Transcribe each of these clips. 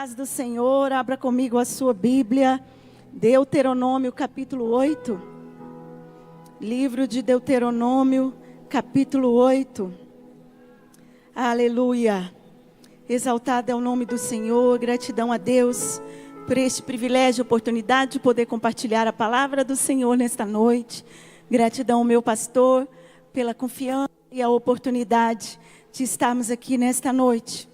paz do Senhor, abra comigo a sua Bíblia, Deuteronômio capítulo 8, livro de Deuteronômio capítulo 8, aleluia, exaltado é o nome do Senhor, gratidão a Deus por este privilégio e oportunidade de poder compartilhar a palavra do Senhor nesta noite, gratidão ao meu pastor pela confiança e a oportunidade de estarmos aqui nesta noite.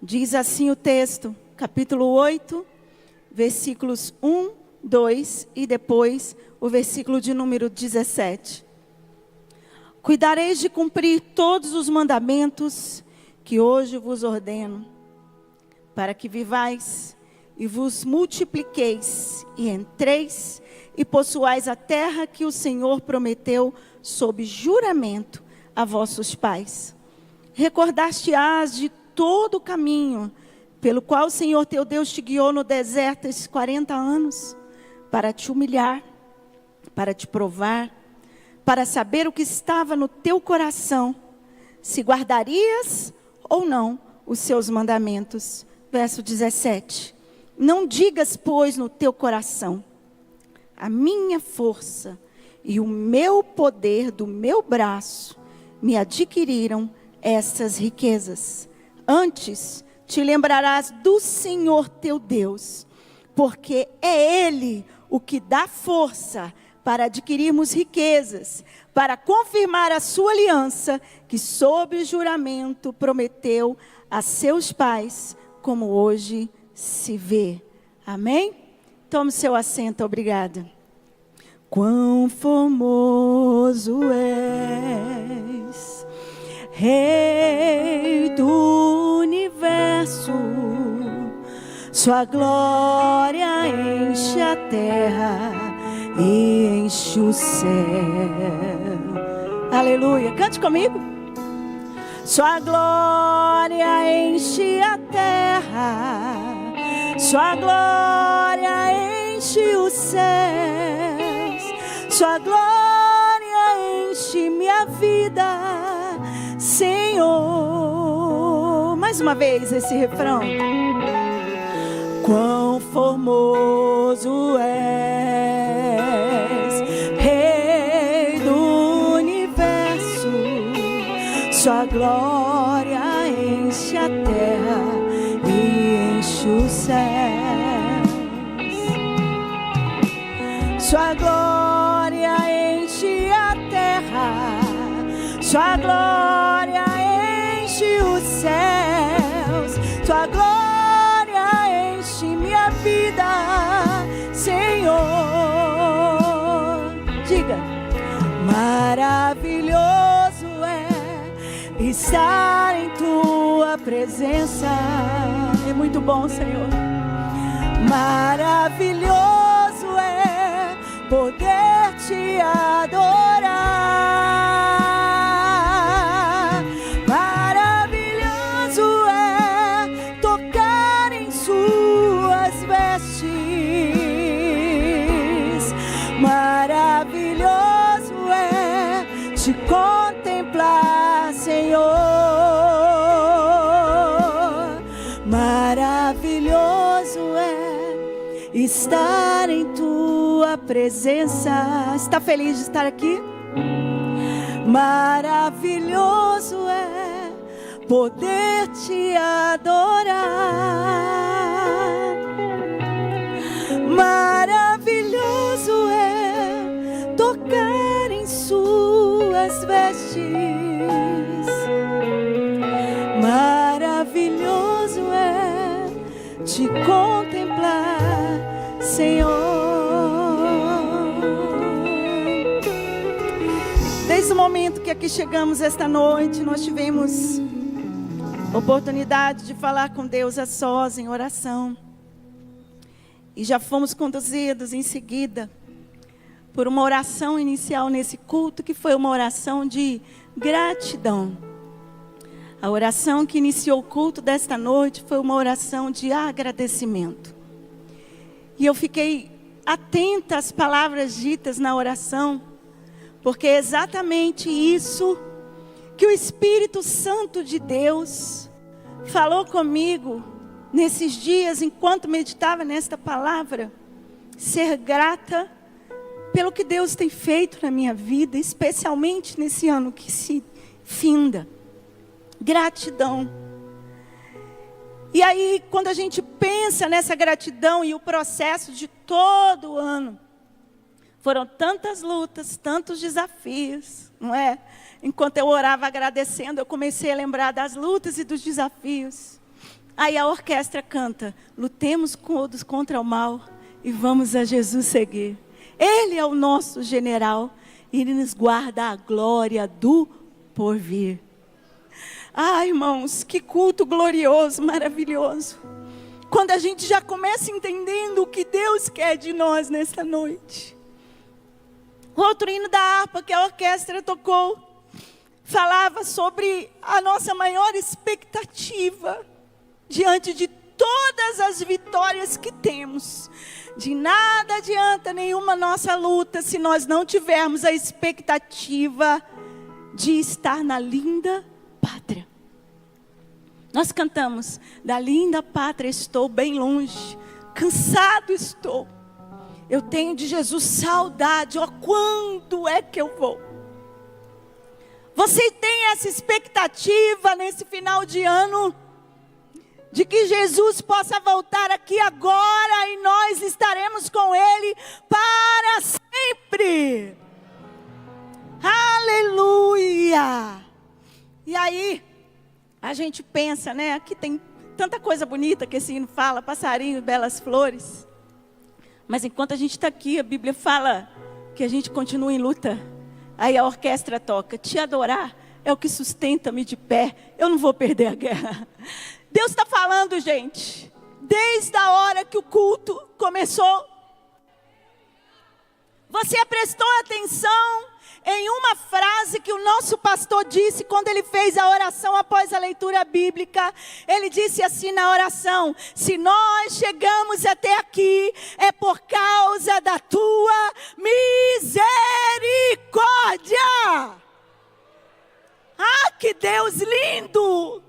Diz assim o texto, capítulo 8, versículos 1, 2 e depois o versículo de número 17. Cuidareis de cumprir todos os mandamentos que hoje vos ordeno, para que vivais e vos multipliqueis e entreis e possuais a terra que o Senhor prometeu sob juramento a vossos pais. Recordaste-ás de todo o caminho pelo qual o Senhor teu Deus te guiou no deserto esses 40 anos, para te humilhar, para te provar, para saber o que estava no teu coração, se guardarias ou não os seus mandamentos. Verso 17. Não digas, pois, no teu coração, a minha força e o meu poder do meu braço me adquiriram essas riquezas. Antes, te lembrarás do Senhor teu Deus, porque é Ele o que dá força para adquirirmos riquezas, para confirmar a sua aliança, que sob juramento prometeu a seus pais, como hoje se vê. Amém? Tome seu assento, obrigada. Quão formoso és, Rei do universo, sua glória enche a terra e enche o céu. Aleluia, cante comigo. Sua glória enche a terra, sua glória enche os céus, sua glória enche minha vida, Senhor. Mais uma vez esse refrão. Quão formoso és, Rei do universo, sua glória enche a terra e enche os céus. Sua glória enche a terra, sua glória enche os céus, sua glória enche minha vida, Senhor. Diga, maravilhoso é estar em tua presença. É muito bom, Senhor. Maravilhoso é poder te adorar. Maravilhoso é tocar em suas vestes. Maravilhoso é te contemplar, Senhor. Maravilhoso é estar em tua presença. Está feliz de estar aqui? Maravilhoso é poder te adorar. Maravilhoso é tocar em suas vestes. Maravilhoso é te contemplar, Senhor. Desde o momento que aqui chegamos esta noite, nós tivemos oportunidade de falar com Deus a sós, em oração. E já fomos conduzidos em seguida por uma oração inicial nesse culto, que foi uma oração de gratidão. A oração que iniciou o culto desta noite foi uma oração de agradecimento. E eu fiquei atenta às palavras ditas na oração, porque é exatamente isso que o Espírito Santo de Deus falou comigo nesses dias, enquanto meditava nesta palavra, ser grata pelo que Deus tem feito na minha vida, especialmente nesse ano que se finda. Gratidão. E aí, quando a gente pensa nessa gratidão e o processo de todo o ano, foram tantas lutas, tantos desafios, não é? Enquanto eu orava agradecendo, eu comecei a lembrar das lutas e dos desafios. Aí a orquestra canta: lutemos todos contra o mal e vamos a Jesus seguir. Ele é o nosso general e Ele nos guarda a glória do porvir. Ah, irmãos, que culto glorioso, maravilhoso. Quando a gente já começa entendendo o que Deus quer de nós nesta noite. O outro hino da harpa que a orquestra tocou falava sobre a nossa maior expectativa diante de todas as vitórias que temos. De nada adianta nenhuma nossa luta se nós não tivermos a expectativa de estar na linda pátria. Nós cantamos: da linda pátria estou bem longe, cansado estou. Eu tenho de Jesus saudade, ó, quando é que eu vou? Você tem essa expectativa nesse final de ano? De que Jesus possa voltar aqui agora e nós estaremos com Ele para sempre. Aleluia! E aí, a gente pensa, né? Aqui tem tanta coisa bonita que esse hino fala, passarinhos, belas flores. Mas enquanto a gente está aqui, a Bíblia fala que a gente continua em luta. Aí a orquestra toca: te adorar é o que sustenta-me de pé, eu não vou perder a guerra. Deus está falando, gente, desde a hora que o culto começou. Você prestou atenção em uma frase que o nosso pastor disse quando ele fez a oração após a leitura bíblica? Ele disse assim na oração: se nós chegamos até aqui, é por causa da tua misericórdia. Ah, que Deus lindo!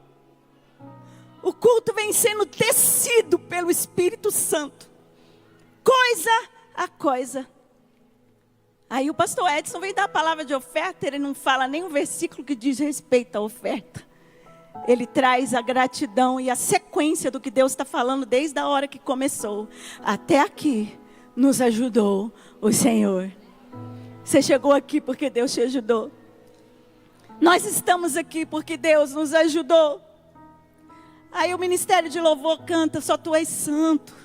O culto vem sendo tecido pelo Espírito Santo, coisa a coisa. Aí o pastor Edson veio dar a palavra de oferta, ele não fala nem um versículo que diz respeito à oferta. Ele traz a gratidão e a sequência do que Deus está falando desde a hora que começou. Até aqui nos ajudou o Senhor. Você chegou aqui porque Deus te ajudou. Nós estamos aqui porque Deus nos ajudou. Aí o ministério de louvor canta: só tu és santo.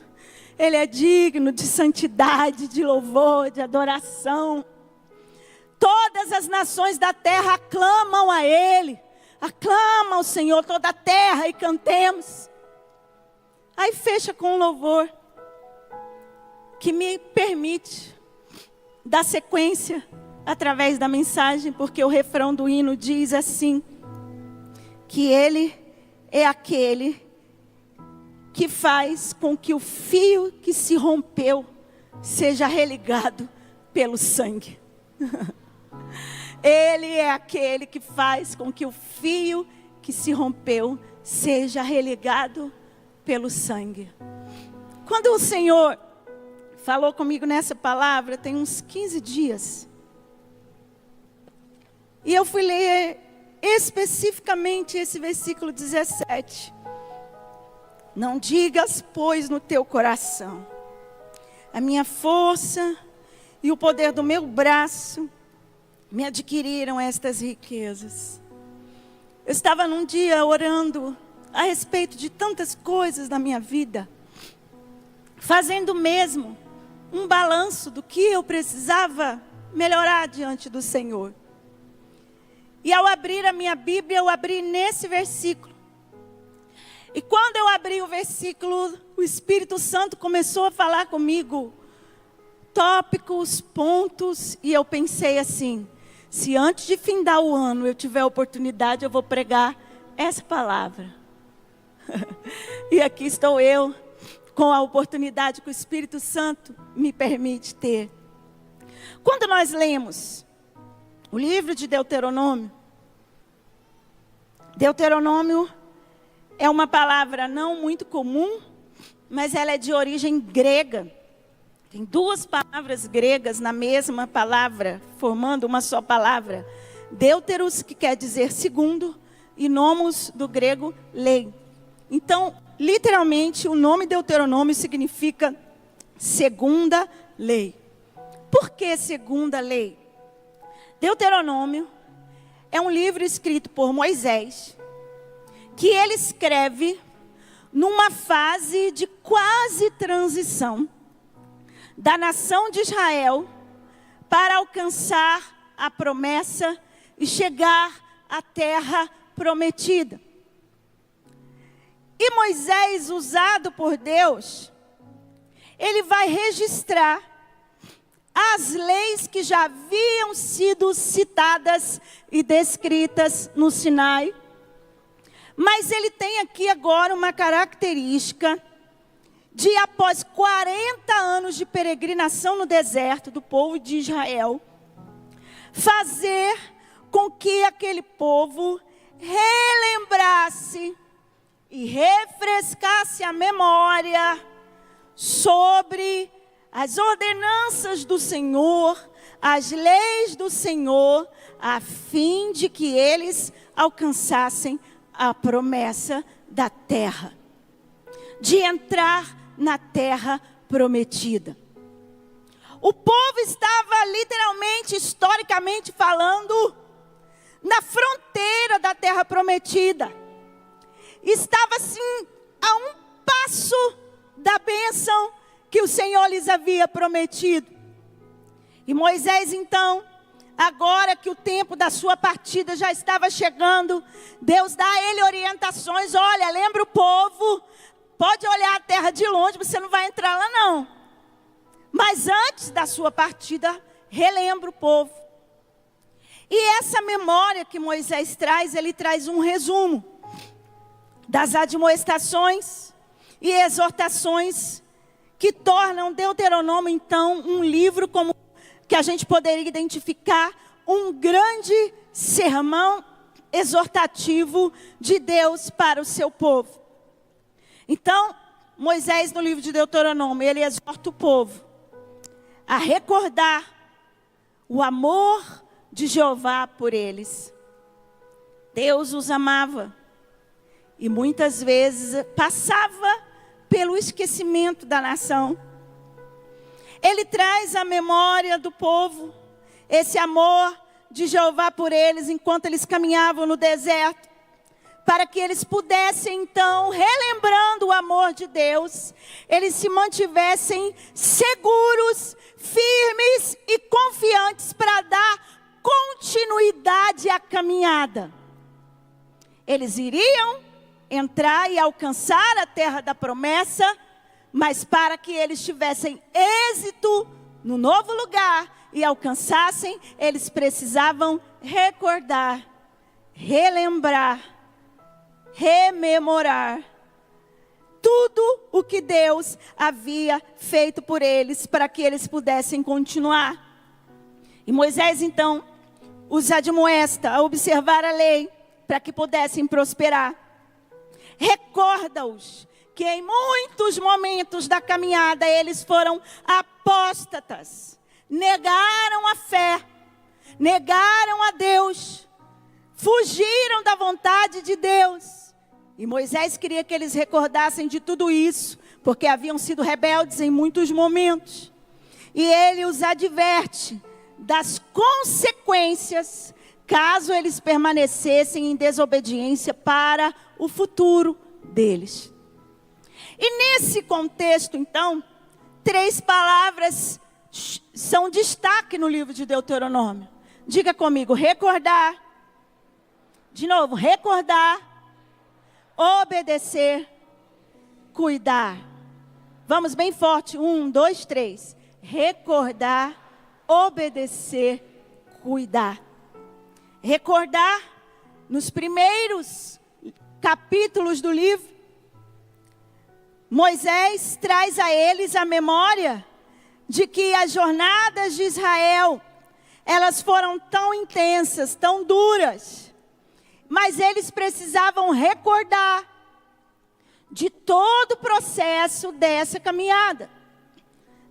Ele é digno de santidade, de louvor, de adoração. Todas as nações da terra aclamam a Ele. Aclama ao Senhor toda a terra e cantemos. Aí fecha com um louvor que me permite dar sequência através da mensagem, porque o refrão do hino diz assim: que Ele é aquele que faz com que o fio que se rompeu seja religado pelo sangue. Ele é aquele que faz com que o fio que se rompeu seja religado pelo sangue. Quando o Senhor falou comigo nessa palavra, tem uns 15 dias, e eu fui ler especificamente esse versículo 17. Não digas, pois, no teu coração: a minha força e o poder do meu braço me adquiriram estas riquezas. Eu estava num dia orando a respeito de tantas coisas na minha vida, fazendo mesmo um balanço do que eu precisava melhorar diante do Senhor. E ao abrir a minha Bíblia, eu abri nesse versículo. E quando eu abri o versículo, o Espírito Santo começou a falar comigo tópicos, pontos, e eu pensei assim: se antes de findar o ano eu tiver a oportunidade, eu vou pregar essa palavra. E aqui estou eu, com a oportunidade que o Espírito Santo me permite ter. Quando nós lemos o livro de Deuteronômio, Deuteronômio é uma palavra não muito comum, mas ela é de origem grega. Tem duas palavras gregas na mesma palavra, formando uma só palavra. Deuteros, que quer dizer segundo, e nomos, do grego, lei. Então, literalmente, o nome Deuteronômio significa segunda lei. Por que segunda lei? Deuteronômio é um livro escrito por Moisés, que ele escreve numa fase de quase transição da nação de Israel para alcançar a promessa e chegar à terra prometida. E Moisés, usado por Deus, ele vai registrar as leis que já haviam sido citadas e descritas no Sinai. Mas ele tem aqui agora uma característica de, após 40 anos de peregrinação no deserto do povo de Israel, fazer com que aquele povo relembrasse e refrescasse a memória sobre as ordenanças do Senhor, as leis do Senhor, a fim de que eles alcançassem a promessa da terra, de entrar na terra prometida. O povo estava literalmente, historicamente falando, na fronteira da terra prometida. Estava assim a um passo da bênção que o Senhor lhes havia prometido. E Moisés então, agora que o tempo da sua partida já estava chegando, Deus dá a ele orientações. Olha, lembra o povo, pode olhar a terra de longe, você não vai entrar lá não. Mas antes da sua partida, relembra o povo. E essa memória que Moisés traz, ele traz um resumo das admoestações e exortações que tornam Deuteronômio, então, um livro como que a gente poderia identificar um grande sermão exortativo de Deus para o seu povo. Então, Moisés, no livro de Deuteronômio, ele exorta o povo a recordar o amor de Jeová por eles. Deus os amava e muitas vezes passava pelo esquecimento da nação. Ele traz à memória do povo esse amor de Jeová por eles enquanto eles caminhavam no deserto, para que eles pudessem então, relembrando o amor de Deus, eles se mantivessem seguros, firmes e confiantes para dar continuidade à caminhada. Eles iriam entrar e alcançar a terra da promessa, mas para que eles tivessem êxito no novo lugar e alcançassem, eles precisavam recordar, relembrar, rememorar tudo o que Deus havia feito por eles, para que eles pudessem continuar. E Moisés então os admoesta a observar a lei, para que pudessem prosperar. Recorda-os que em muitos momentos da caminhada eles foram apóstatas, negaram a fé, negaram a Deus, fugiram da vontade de Deus. E Moisés queria que eles recordassem de tudo isso, porque haviam sido rebeldes em muitos momentos. E ele os adverte das consequências caso eles permanecessem em desobediência para o futuro deles. E nesse contexto, então, 3 palavras são destaque no livro de Deuteronômio. Diga comigo: recordar. De novo, recordar, obedecer, cuidar. Vamos bem forte. 1, 2, 3. Recordar, obedecer, cuidar. Recordar, nos primeiros capítulos do livro, Moisés traz a eles a memória de que as jornadas de Israel, elas foram tão intensas, tão duras, mas eles precisavam recordar de todo o processo dessa caminhada.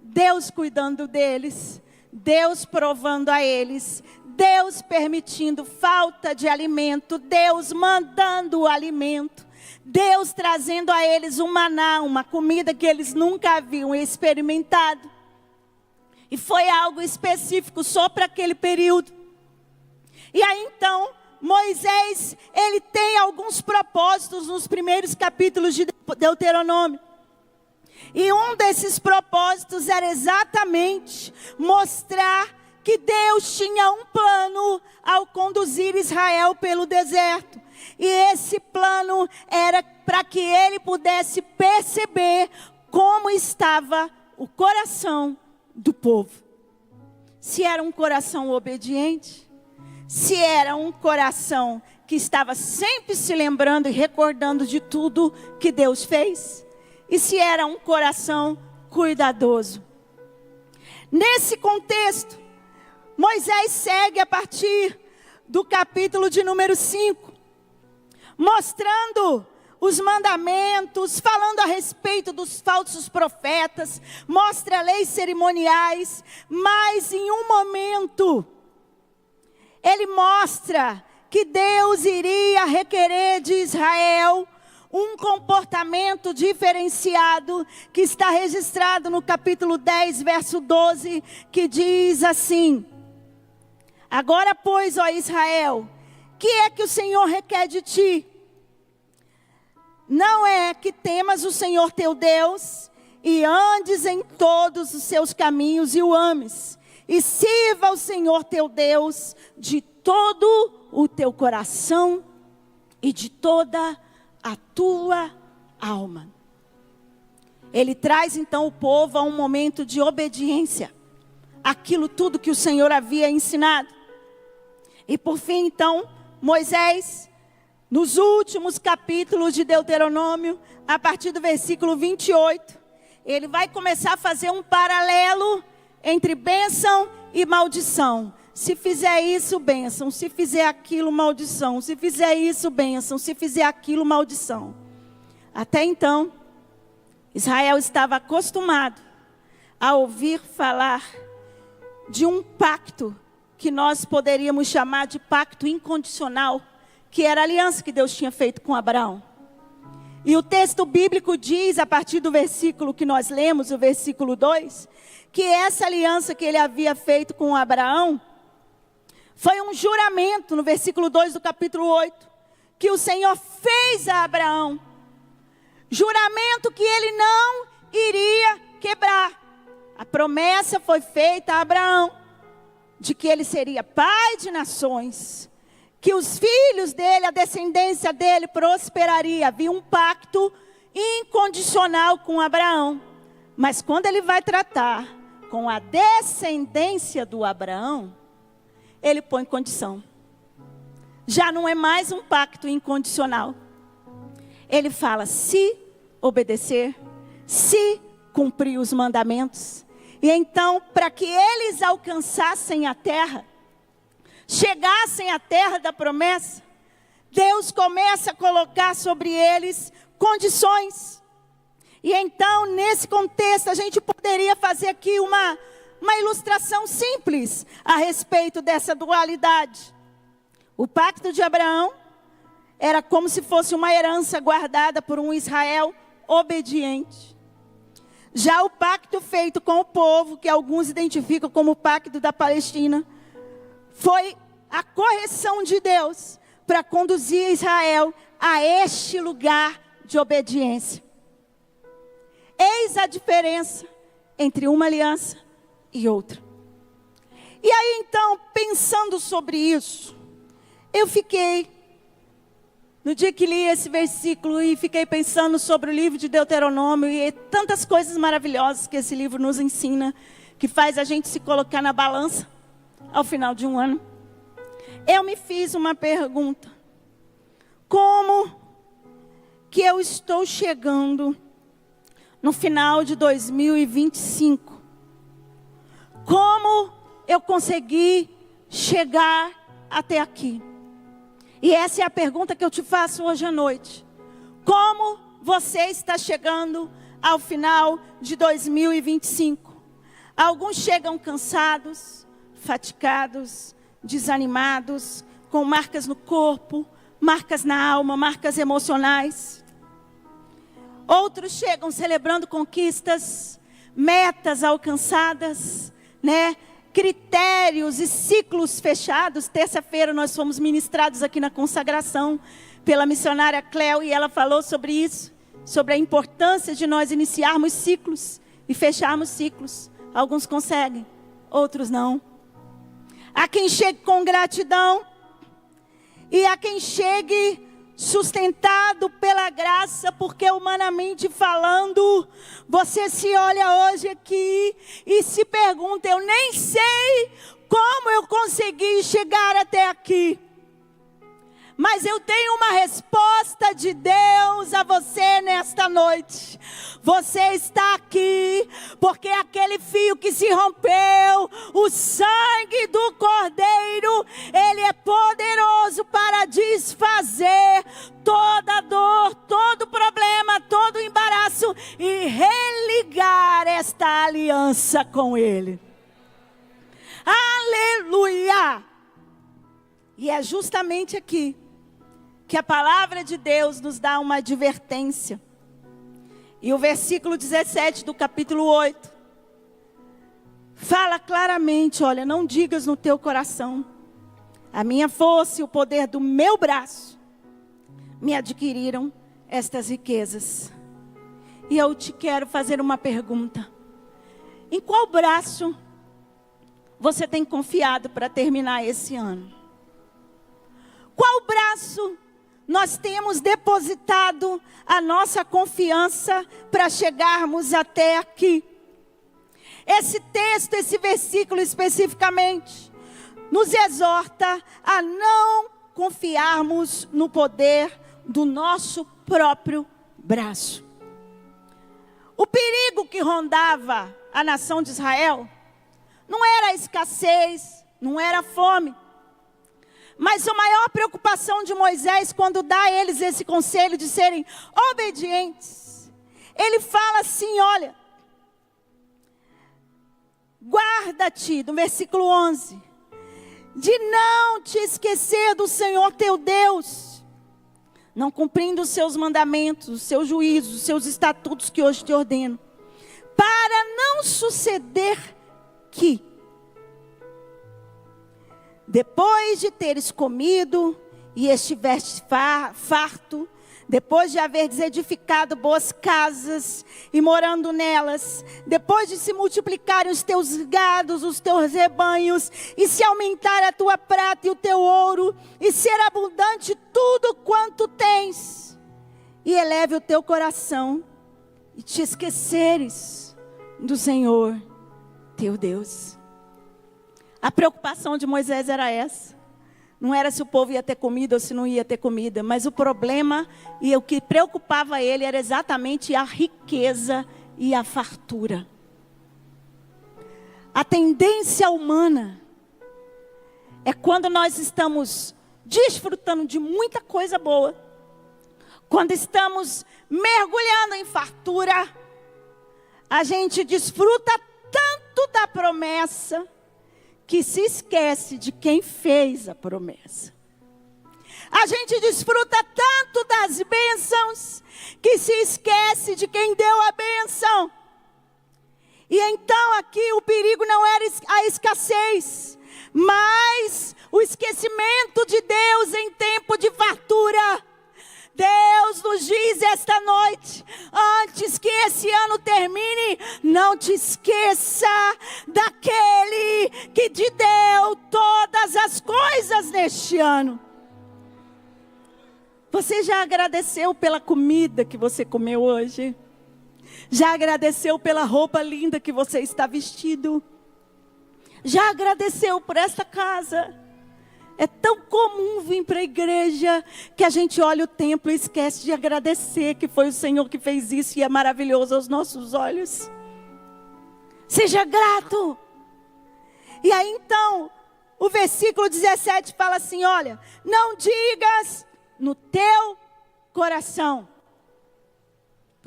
Deus cuidando deles, Deus provando a eles, Deus permitindo falta de alimento, Deus mandando o alimento, Deus trazendo a eles um maná, uma comida que eles nunca haviam experimentado. E foi algo específico só para aquele período. E aí então, Moisés, ele tem alguns propósitos nos primeiros capítulos de Deuteronômio. E um desses propósitos era exatamente mostrar que Deus tinha um plano ao conduzir Israel pelo deserto. E esse plano era para que ele pudesse perceber como estava o coração do povo. Se era um coração obediente, se era um coração que estava sempre se lembrando e recordando de tudo que Deus fez, e se era um coração cuidadoso. Nesse contexto, Moisés segue a partir do capítulo de número 5, mostrando os mandamentos, falando a respeito dos falsos profetas, mostra leis cerimoniais, mas em um momento, ele mostra que Deus iria requerer de Israel um comportamento diferenciado, que está registrado no capítulo 10, verso 12, que diz assim: agora, pois, ó Israel, que é que o Senhor requer de ti? Não é que temas o Senhor teu Deus, e andes em todos os seus caminhos e o ames, e sirva o Senhor teu Deus de todo o teu coração e de toda a tua alma. Ele traz então o povo a um momento de obediência, aquilo tudo que o Senhor havia ensinado. E por fim então, Moisés, nos últimos capítulos de Deuteronômio, a partir do versículo 28, ele vai começar a fazer um paralelo entre bênção e maldição. Se fizer isso, bênção. Se fizer aquilo, maldição. Se fizer isso, bênção. Se fizer aquilo, maldição. Até então, Israel estava acostumado a ouvir falar de um pacto que nós poderíamos chamar de pacto incondicional, que era a aliança que Deus tinha feito com Abraão. E o texto bíblico diz, a partir do versículo que nós lemos, o versículo 2, que essa aliança que ele havia feito com Abraão foi um juramento, no versículo 2 do capítulo 8, que o Senhor fez a Abraão. Juramento que ele não iria quebrar. A promessa foi feita a Abraão, de que ele seria pai de nações, que os filhos dele, a descendência dele prosperaria. Havia um pacto incondicional com Abraão. Mas quando ele vai tratar com a descendência do Abraão, ele põe condição. Já não é mais um pacto incondicional. Ele fala, se obedecer, se cumprir os mandamentos. E então, para que eles alcançassem a terra, chegassem à terra da promessa, Deus começa a colocar sobre eles condições. E então, nesse contexto, a gente poderia fazer aqui uma ilustração simples a respeito dessa dualidade. O pacto de Abraão era como se fosse uma herança guardada por um Israel obediente. Já o pacto feito com o povo, que alguns identificam como o pacto da Palestina, foi a correção de Deus para conduzir Israel a este lugar de obediência. Eis a diferença entre uma aliança e outra. E aí então, pensando sobre isso, eu fiquei, no dia que li esse versículo, e fiquei pensando sobre o livro de Deuteronômio, e tantas coisas maravilhosas que esse livro nos ensina, que faz a gente se colocar na balança ao final de um ano. Eu me fiz uma pergunta: como que eu estou chegando no final de 2025? Como eu consegui chegar até aqui? E essa é a pergunta que eu te faço hoje à noite. Como você está chegando ao final de 2025. Alguns chegam cansados, fatigados, desanimados, com marcas no corpo, marcas na alma, marcas emocionais. Outros chegam celebrando conquistas, metas alcançadas, né? Critérios e ciclos fechados. Terça-feira nós fomos ministrados aqui na consagração pela missionária Cléo, e ela falou sobre isso, sobre a importância de nós iniciarmos ciclos e fecharmos ciclos. Alguns conseguem, outros não. Há quem chegue com gratidão e há quem chegue sustentado pela graça, porque humanamente falando, você se olha hoje aqui e se pergunta: eu nem sei como eu consegui chegar até aqui. Mas eu tenho uma resposta de Deus a você nesta noite. Você está aqui porque aquele fio que se rompeu, o sangue do Cordeiro, ele é poderoso para desfazer toda dor, todo problema, todo embaraço e religar esta aliança com Ele. Aleluia! E é justamente aqui que a palavra de Deus nos dá uma advertência. E o versículo 17 do capítulo 8 fala claramente: olha, não digas no teu coração, a minha força e o poder do meu braço me adquiriram estas riquezas. E eu te quero fazer uma pergunta: em qual braço você tem confiado para terminar esse ano? Qual braço nós temos depositado a nossa confiança para chegarmos até aqui? Esse texto, esse versículo especificamente, nos exorta a não confiarmos no poder do nosso próprio braço. O perigo que rondava a nação de Israel não era a escassez, não era a fome. Mas a maior preocupação de Moisés, quando dá a eles esse conselho de serem obedientes, ele fala assim, olha: guarda-te, no versículo 11, de não te esquecer do Senhor teu Deus, não cumprindo os seus mandamentos, os seus juízos, os seus estatutos que hoje te ordeno, para não suceder que, depois de teres comido e estiveste farto, depois de haveres edificado boas casas e morando nelas, depois de se multiplicarem os teus gados, os teus rebanhos, e se aumentar a tua prata e o teu ouro, e ser abundante tudo quanto tens, e eleve o teu coração, e te esqueceres do Senhor teu Deus. A preocupação de Moisés era essa. Não era se o povo ia ter comida ou se não ia ter comida. Mas o problema e o que preocupava ele era exatamente a riqueza e a fartura. A tendência humana é quando nós estamos desfrutando de muita coisa boa, quando estamos mergulhando em fartura, a gente desfruta tanto da promessa que se esquece de quem fez a promessa. A gente desfruta tanto das bênçãos que se esquece de quem deu a bênção. E então aqui o perigo não era a escassez, mas o esquecimento de Deus em tempo de fartura. Deus nos diz esta noite, antes que esse ano termine, não te esqueça daquele que te deu todas as coisas neste ano. Você já agradeceu pela comida que você comeu hoje? Já agradeceu pela roupa linda que você está vestido? Já agradeceu por esta casa? É tão comum vir para a igreja que a gente olha o templo e esquece de agradecer que foi o Senhor que fez isso e é maravilhoso aos nossos olhos. Seja grato. E aí então, o versículo 17 fala assim, olha, não digas no teu coração.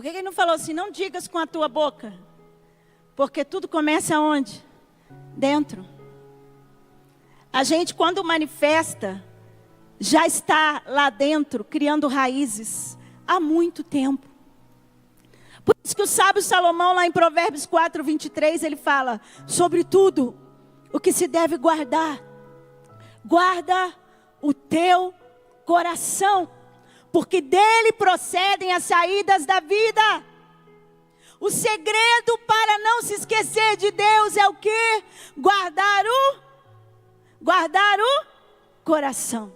Por que ele não falou assim, não digas com a tua boca? Porque tudo começa onde? Dentro. A gente, quando manifesta, já está lá dentro, criando raízes, há muito tempo. Por isso que o sábio Salomão, lá em Provérbios 4, 23, ele fala, sobre tudo o que se deve guardar, guarda o teu coração, porque dele procedem as saídas da vida. O segredo para não se esquecer de Deus é o quê? Guardar o coração.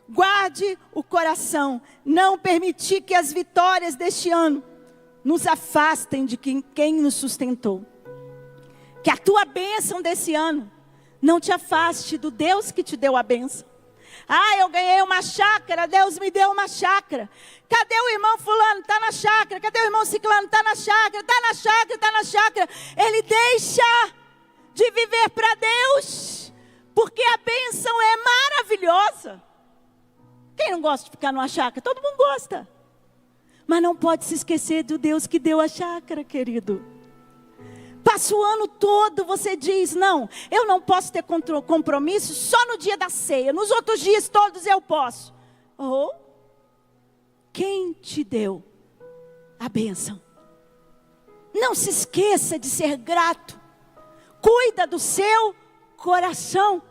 Guarde o coração. Não permitir que as vitórias deste ano nos afastem de quem nos sustentou. Que a tua bênção desse ano não te afaste do Deus que te deu a bênção. Ah, eu ganhei uma chácara, Deus me deu uma chácara. Cadê o irmão fulano? Está na chácara. Cadê o irmão ciclano? Está na chácara, está na chácara, está na chácara. Ele deixa de viver para Deus, porque a bênção é maravilhosa. Quem não gosta de ficar numa chácara? Todo mundo gosta. Mas não pode se esquecer do Deus que deu a chácara, querido. Passa o ano todo, você diz, não, eu não posso ter compromisso só no dia da ceia. Nos outros dias todos eu posso. Oh, quem te deu a bênção? Não se esqueça de ser grato. Cuida do seu coração.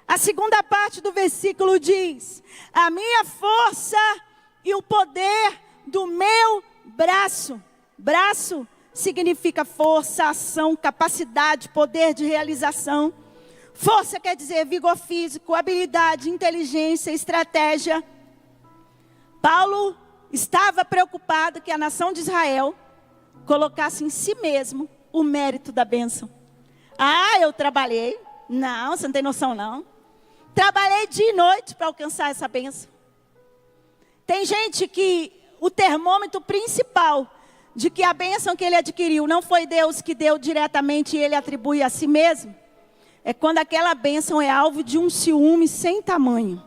A segunda parte do versículo diz, a minha força e o poder do meu braço. Braço significa força, ação, capacidade, poder de realização. Força quer dizer vigor físico, habilidade, inteligência, estratégia. Paulo estava preocupado que a nação de Israel colocasse em si mesmo o mérito da bênção. Ah, eu trabalhei. Não, você não tem noção não. Trabalhei dia e noite para alcançar essa bênção. Tem gente que o termômetro principal de que a bênção que ele adquiriu não foi Deus que deu diretamente e ele atribui a si mesmo, é quando aquela bênção é alvo de um ciúme sem tamanho.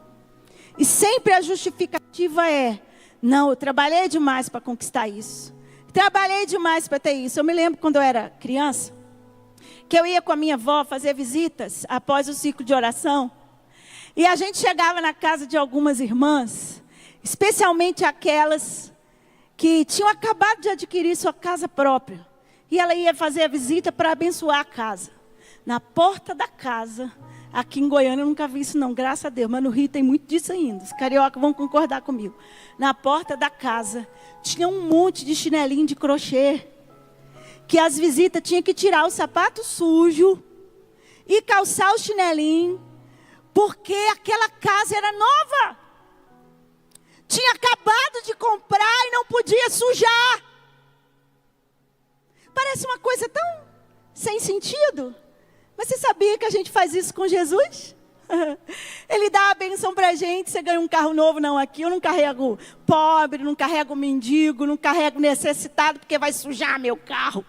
E sempre a justificativa é, não, eu trabalhei demais para conquistar isso. Trabalhei demais para ter isso. Eu me lembro quando eu era criança, que eu ia com a minha avó fazer visitas após o ciclo de oração. E a gente chegava na casa de algumas irmãs, especialmente aquelas que tinham acabado de adquirir sua casa própria. E ela ia fazer a visita para abençoar a casa. Na porta da casa, aqui em Goiânia eu nunca vi isso não, graças a Deus. Mas no Rio tem muito disso ainda, os cariocas vão concordar comigo. Na porta da casa, tinha um monte de chinelinho de crochê. Que as visitas tinham que tirar o sapato sujo e calçar o chinelinho. Porque aquela casa era nova. Tinha acabado de comprar e não podia sujar. Parece uma coisa tão sem sentido. Mas você sabia que a gente faz isso com Jesus? Ele dá a bênção para a gente, você ganha um carro novo. Não, aqui eu não carrego pobre, não carrego mendigo, não carrego necessitado, porque vai sujar meu carro.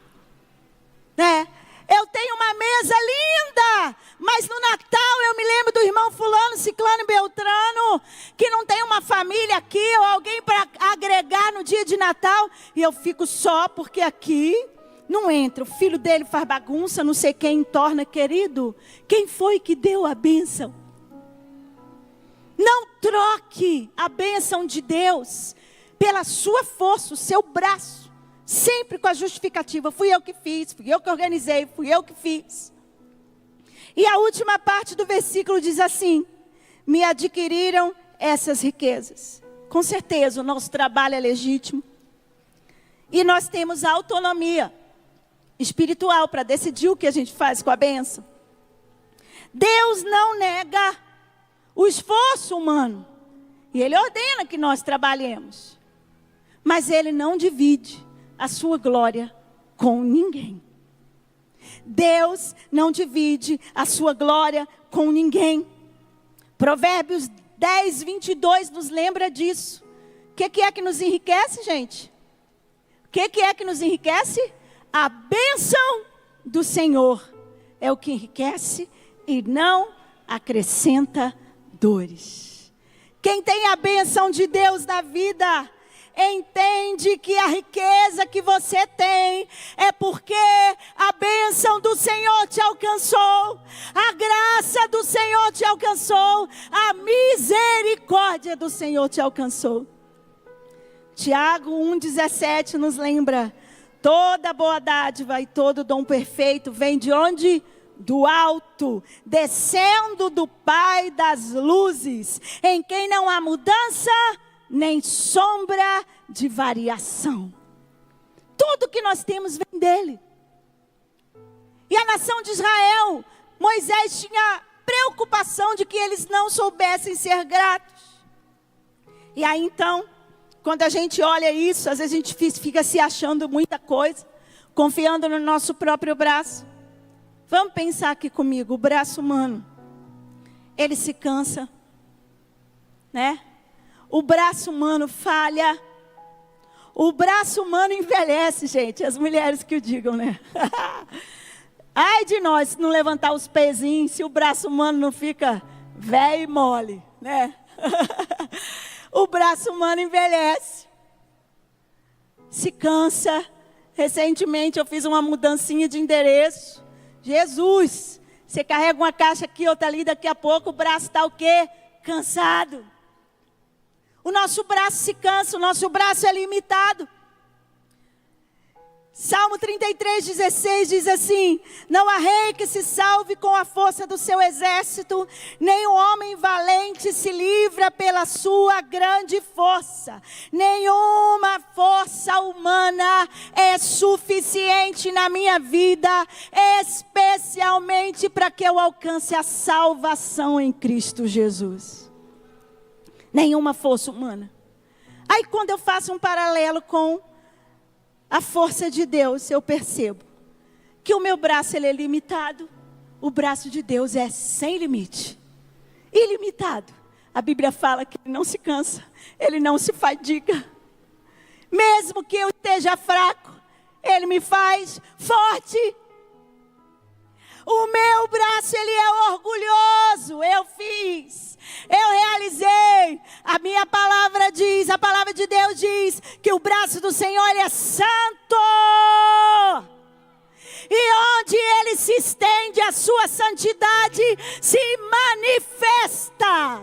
Né? Eu tenho uma mesa linda, mas no Natal eu me lembro do irmão fulano, ciclano e beltrano, que não tem uma família aqui, ou alguém para agregar no dia de Natal, e eu fico só porque aqui não entra. O filho dele faz bagunça, não sei quem torna, querido. Quem foi que deu a bênção? Não troque a bênção de Deus pela sua força, o seu braço. Sempre com a justificativa, fui eu que fiz, fui eu que organizei, fui eu que fiz. E a última parte do versículo diz assim, me adquiriram essas riquezas. Com certeza o nosso trabalho é legítimo. E nós temos autonomia espiritual para decidir o que a gente faz com a bênção. Deus não nega o esforço humano. E Ele ordena que nós trabalhemos. Mas Ele não divide a sua glória com ninguém. Deus não divide a sua glória com ninguém. Provérbios 10, 22 nos lembra disso. O que é que nos enriquece, gente? O que é que nos enriquece? A bênção do Senhor é o que enriquece e não acrescenta dores. Quem tem a bênção de Deus na vida entende que a riqueza que você tem é porque a bênção do Senhor te alcançou, a graça do Senhor te alcançou, a misericórdia do Senhor te alcançou. Tiago 1,17 nos lembra: toda boa dádiva e todo dom perfeito vem de onde? Do alto, descendo do Pai das luzes, em quem não há mudança, nem sombra de variação. Tudo que nós temos vem dele. E a nação de Israel, Moisés tinha preocupação de que eles não soubessem ser gratos. E aí então, quando a gente olha isso, às vezes a gente fica se achando muita coisa, confiando no nosso próprio braço. Vamos pensar aqui comigo, o braço humano, ele se cansa, né? O braço humano falha, o braço humano envelhece, gente, as mulheres que o digam, né? Ai de nós se não levantar os pezinhos, se o braço humano não fica velho e mole, né? O braço humano envelhece, se cansa. Recentemente eu fiz uma mudancinha de endereço. Jesus, você carrega uma caixa aqui, outra ali, daqui a pouco o braço está o quê? Cansado. O nosso braço se cansa, o nosso braço é limitado. Salmo 33,16 diz assim: não há rei que se salve com a força do seu exército, nem o homem valente se livra pela sua grande força. Nenhuma força humana é suficiente na minha vida, especialmente para que eu alcance a salvação em Cristo Jesus. Nenhuma força humana. Aí quando eu faço um paralelo com a força de Deus, eu percebo que o meu braço ele é limitado, o braço de Deus é sem limite, ilimitado. A Bíblia fala que ele não se cansa, ele não se fadiga. Mesmo que eu esteja fraco, ele me faz forte. O meu braço ele é orgulhoso, eu fiz, eu realizei. A minha palavra diz, a palavra de Deus diz que o braço do Senhor ele é santo. E onde ele se estende, a sua santidade se manifesta.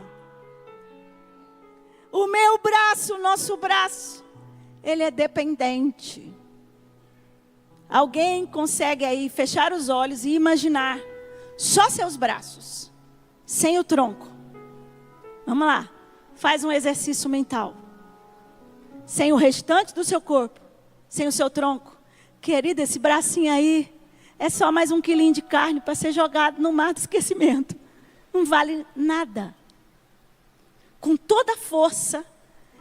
O meu braço, o nosso braço, ele é dependente. Alguém consegue aí fechar os olhos e imaginar só seus braços, sem o tronco? Vamos lá, faz um exercício mental. Sem o restante do seu corpo, sem o seu tronco. Querido, esse bracinho aí é só mais 1 quilinho de carne para ser jogado no mar do esquecimento. Não vale nada. Com toda a força,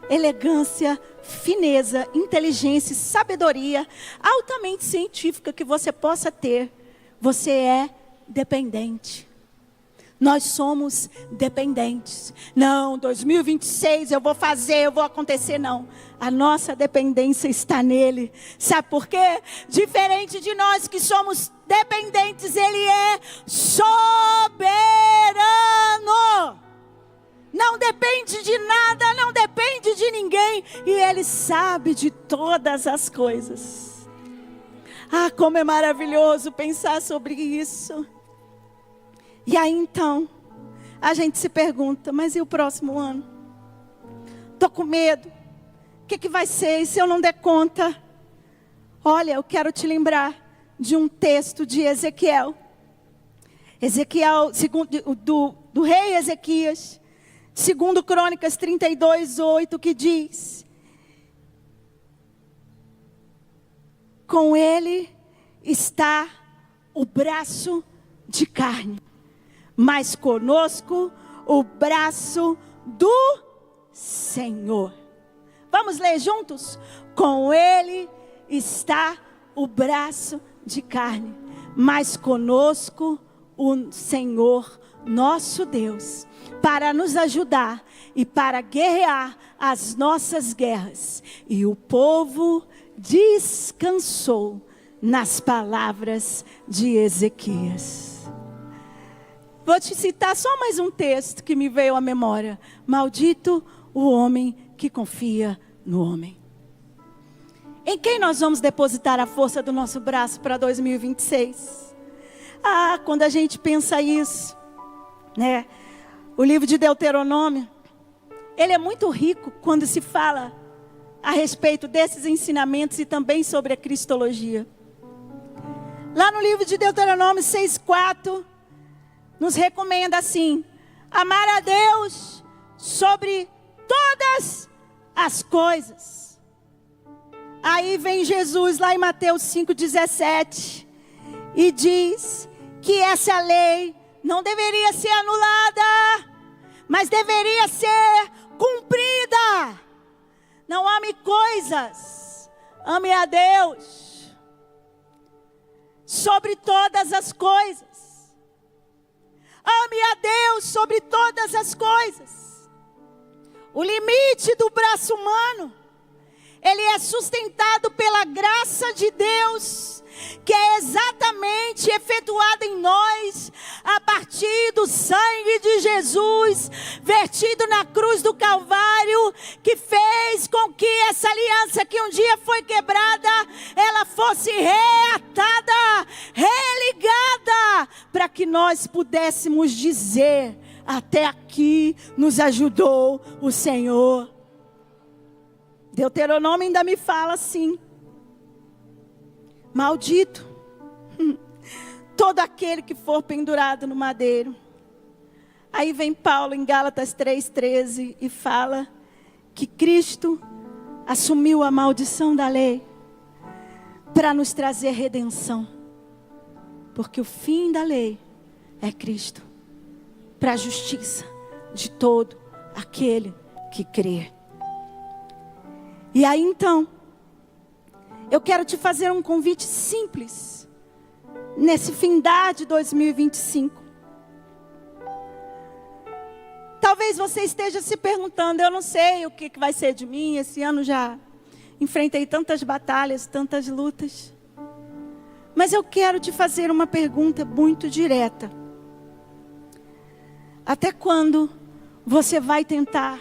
elegância, fineza, inteligência e sabedoria altamente científica que você possa ter, você é dependente. Nós somos dependentes. Não, 2026 eu vou fazer, eu vou acontecer, não. A nossa dependência está nele. Sabe por quê? Diferente de nós que somos dependentes, ele é soberano. Não depende de nada, não depende de ninguém. E ele sabe de todas as coisas. Ah, como é maravilhoso pensar sobre isso. E aí então, a gente se pergunta, mas e o próximo ano? Estou com medo. O que vai ser? E se eu não der conta? Olha, eu quero te lembrar de um texto de Ezequiel. Ezequiel, do rei Ezequias. Segundo Crônicas 32:8, que diz: com ele está o braço de carne, mas conosco o braço do Senhor. Vamos ler juntos? Com ele está o braço de carne, mas conosco o Senhor, nosso Deus, para nos ajudar e para guerrear as nossas guerras. E o povo descansou nas palavras de Ezequias. Vou te citar só mais um texto que me veio à memória. Maldito o homem que confia no homem. Em quem nós vamos depositar a força do nosso braço para 2026? Quando a gente pensa isso, né? O livro de Deuteronômio, ele é muito rico quando se fala a respeito desses ensinamentos e também sobre a cristologia. Lá no livro de Deuteronômio 6:4, nos recomenda assim: amar a Deus sobre todas as coisas. Aí vem Jesus lá em Mateus 5:17 e diz que essa lei não deveria ser anulada, mas deveria ser cumprida. Não ame coisas, ame a Deus sobre todas as coisas. Ame a Deus sobre todas as coisas. O limite do braço humano, ele é sustentado pela graça de Deus, que é exatamente efetuada em nós, a partir do sangue de Jesus, vertido na cruz do Calvário, que fez com que essa aliança que um dia foi quebrada, ela fosse reatada, religada, para que nós pudéssemos dizer: até aqui nos ajudou o Senhor. Deuteronômio ainda me fala assim: maldito todo aquele que for pendurado no madeiro. Aí vem Paulo em Gálatas 3:13 e fala que Cristo assumiu a maldição da lei para nos trazer redenção. Porque o fim da lei é Cristo, para a justiça de todo aquele que crê. E aí então, eu quero te fazer um convite simples, nesse findar de 2025. Talvez você esteja se perguntando: eu não sei o que vai ser de mim, esse ano já enfrentei tantas batalhas, tantas lutas. Mas eu quero te fazer uma pergunta muito direta. Até quando você vai tentar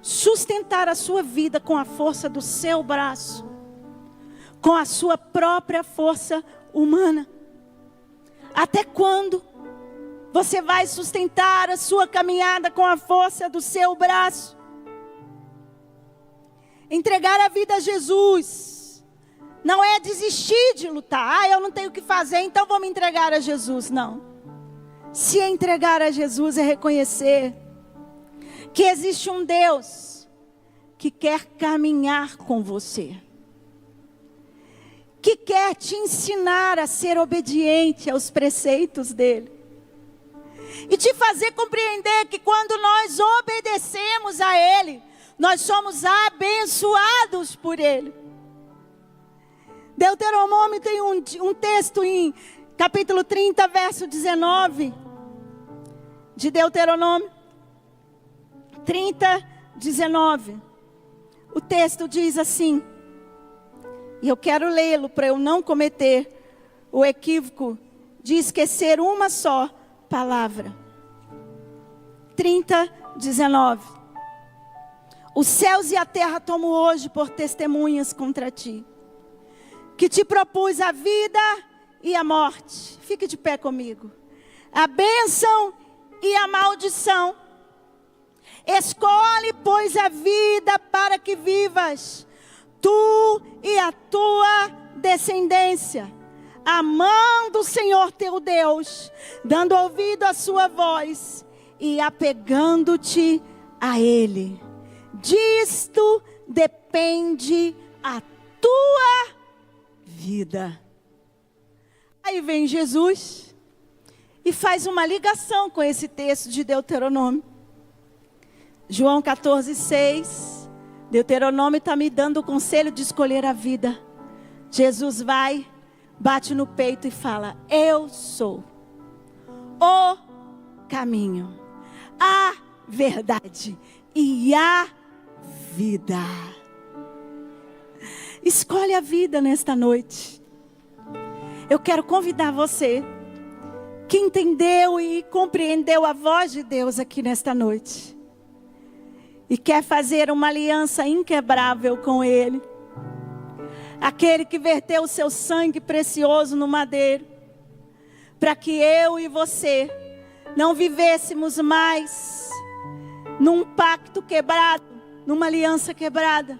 sustentar a sua vida com a força do seu braço, com a sua própria força humana? Até quando você vai sustentar a sua caminhada com a força do seu braço? Entregar a vida a Jesus não é desistir de lutar. Eu não tenho o que fazer, então vou me entregar a Jesus. Não. Se entregar a Jesus é reconhecer que existe um Deus que quer caminhar com você, que quer te ensinar a ser obediente aos preceitos dele, e te fazer compreender que quando nós obedecemos a ele, nós somos abençoados por ele. Deuteronômio tem um texto em capítulo 30, verso 19, de Deuteronômio 30, 19. O texto diz assim, e eu quero lê-lo para eu não cometer o equívoco de esquecer uma só palavra. 30, 19. Os céus e a terra tomo hoje por testemunhas contra ti, que te propus a vida e a morte. Fique de pé comigo. A bênção e a maldição. Escolhe, pois, a vida para que vivas, tu e a tua descendência, amando o Senhor teu Deus, dando ouvido à sua voz e apegando-te a Ele. Disto depende a tua vida. Aí vem Jesus e faz uma ligação com esse texto de Deuteronômio. João 14:6. Deuteronômio está me dando o conselho de escolher a vida. Jesus vai, bate no peito e fala: eu sou o caminho, a verdade e a vida. Escolhe a vida nesta noite. Eu quero convidar você que entendeu e compreendeu a voz de Deus aqui nesta noite e quer fazer uma aliança inquebrável com Ele, Aquele que verteu o seu sangue precioso no madeiro, para que eu e você não vivêssemos mais num pacto quebrado, numa aliança quebrada,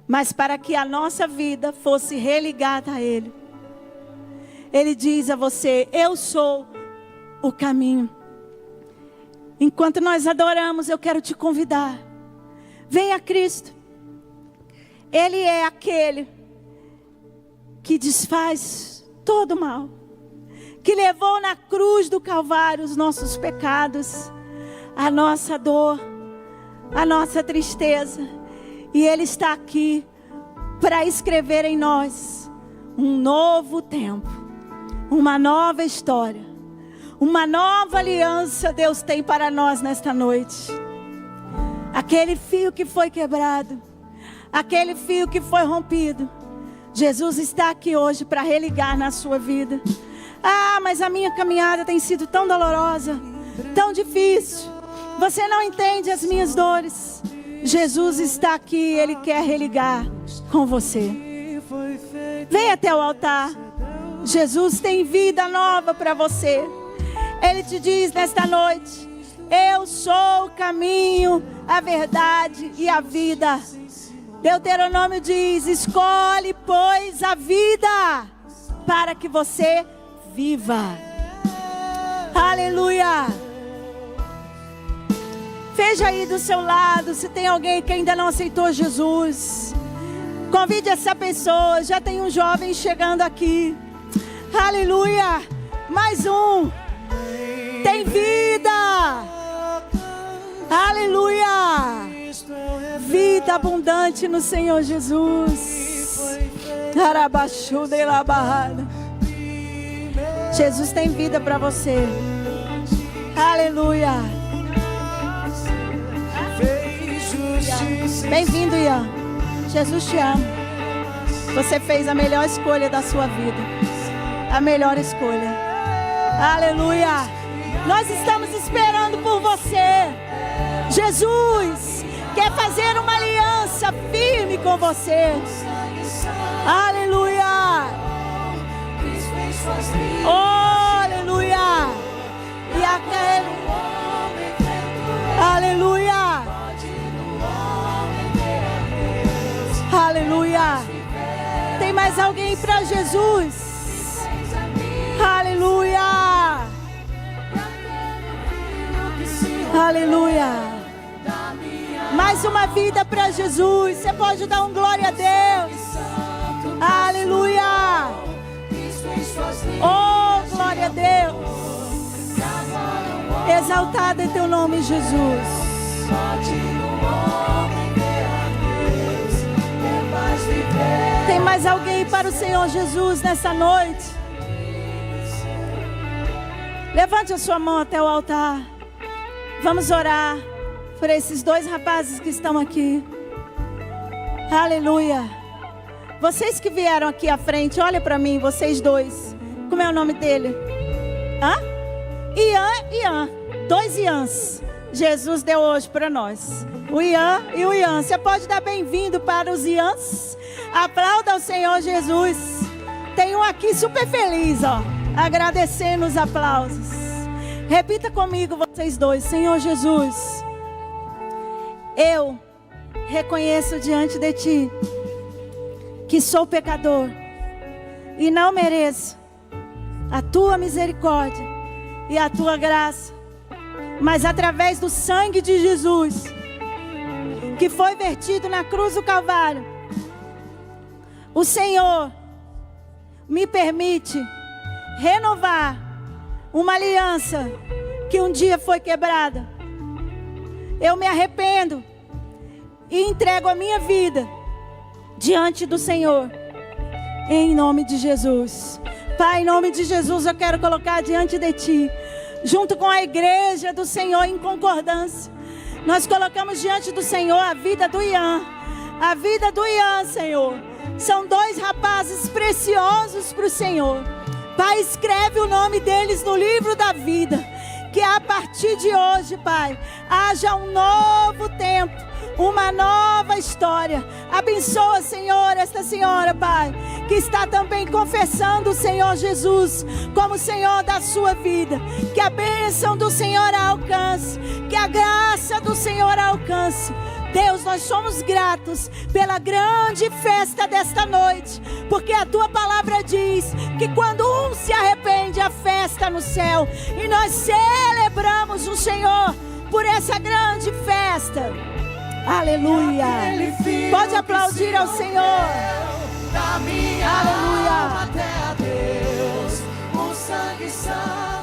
mas para que a nossa vida fosse religada a Ele. Ele diz a você: eu sou o caminho. Enquanto nós adoramos, eu quero te convidar. Venha a Cristo. Ele é aquele que desfaz todo o mal, que levou na cruz do Calvário os nossos pecados, a nossa dor, a nossa tristeza. E Ele está aqui para escrever em nós um novo tempo, uma nova história, uma nova aliança Deus tem para nós nesta noite. Aquele fio que foi quebrado, aquele fio que foi rompido, Jesus está aqui hoje para religar na sua vida. Ah, mas a minha caminhada tem sido tão dolorosa, tão difícil. Você não entende as minhas dores. Jesus está aqui, Ele quer religar com você. Venha até o altar. Jesus tem vida nova para você. Ele te diz nesta noite: eu sou o caminho, a verdade e a vida. Deuteronômio diz: escolhe, pois, a vida, para que você viva. Aleluia. Veja aí do seu lado se tem alguém que ainda não aceitou Jesus. Convide essa pessoa. Já tem um jovem chegando aqui. Aleluia. Mais um. Tem vida. Aleluia. Vida abundante no Senhor Jesus. Jesus tem vida para você. Aleluia. Bem-vindo, Ian. Jesus te ama. Você fez a melhor escolha da sua vida. A melhor escolha. Aleluia. Nós estamos esperando por você. Jesus quer fazer uma aliança firme com você. Aleluia. Oh, aleluia. E aquele. Aleluia. Aleluia. Tem mais alguém para Jesus? Aleluia. Aleluia. Mais uma vida para Jesus. Você pode dar um glória a Deus. Aleluia. Oh, glória a Deus. Exaltado é teu nome, Jesus. Tem mais alguém para o Senhor Jesus nessa noite? Levante a sua mão até o altar. Vamos orar por esses dois rapazes que estão aqui. Aleluia. Vocês que vieram aqui à frente, olha para mim, vocês dois. Como é o nome dele? Hã? Ian. Dois Ians. Jesus deu hoje para nós. O Ian e o Ian. Você pode dar bem-vindo para os Ians? Aplauda ao Senhor Jesus. Tem um aqui super feliz, ó. Agradecendo os aplausos. Repita comigo vocês dois. Senhor Jesus, eu reconheço diante de Ti que sou pecador e não mereço a Tua misericórdia e a Tua graça. Mas através do sangue de Jesus, que foi vertido na cruz do Calvário, o Senhor me permite renovar uma aliança que um dia foi quebrada. Eu me arrependo e entrego a minha vida diante do Senhor, em nome de Jesus. Pai, em nome de Jesus, eu quero colocar diante de Ti, junto com a igreja do Senhor em concordância, nós colocamos diante do Senhor a vida do Ian. A vida do Ian, Senhor. São dois rapazes preciosos para o Senhor. Pai, escreve o nome deles no livro da vida. Que a partir de hoje, Pai, haja um novo tempo, uma nova história. Abençoa, Senhor, esta senhora, Pai, que está também confessando o Senhor Jesus como Senhor da sua vida. Que a bênção do Senhor a alcance, que a graça do Senhor a alcance. Deus, nós somos gratos pela grande festa desta noite, porque a Tua palavra diz que quando um se arrepende, há festa no céu. E nós celebramos o Senhor por essa grande festa. Aleluia. Pode aplaudir ao Senhor. Da minha alma até a Deus, o sangue santo.